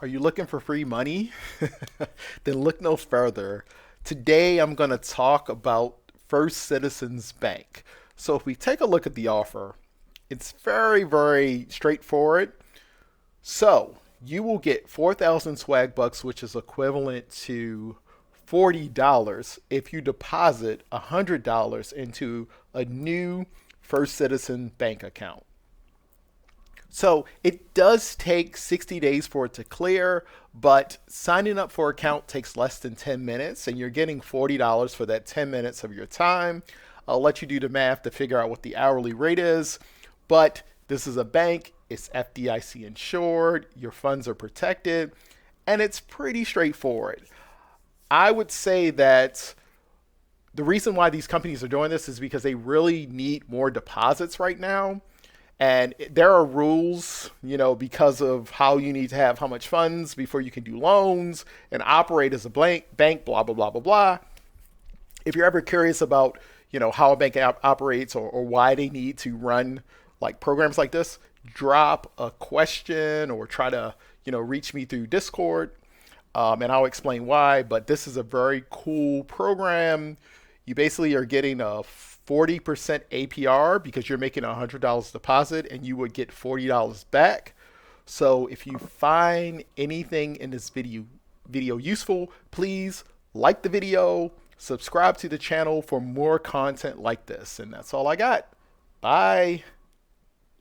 Are you looking for free money? Then look no further. Today I'm going to talk about First Citizens Bank. So if we take a look at the offer, it's very, very straightforward. So you will get 4,000 swag bucks, which is equivalent to $40 if you deposit $100 into a new First Citizen bank account. So it does take 60 days for it to clear, but signing up for an account takes less than 10 minutes, and you're getting $40 for that 10 minutes of your time. I'll let you do the math to figure out what the hourly rate is, but this is a bank, it's FDIC insured, your funds are protected, and it's pretty straightforward. I would say that the reason why these companies are doing this is because they really need more deposits right now. And there are rules, because of how you need to have how much funds before you can do loans and operate as a bank, blah, blah, blah, blah, blah. If you're ever curious about, how a bank operates or why they need to run like programs like this, drop a question or try to, reach me through Discord, and I'll explain why. But this is a very cool program. You basically are getting a 40% APR because you're making a $100 deposit and you would get $40 back. So if you find anything in this video useful, please like the video, subscribe to the channel for more content like this. And that's all I got. Bye.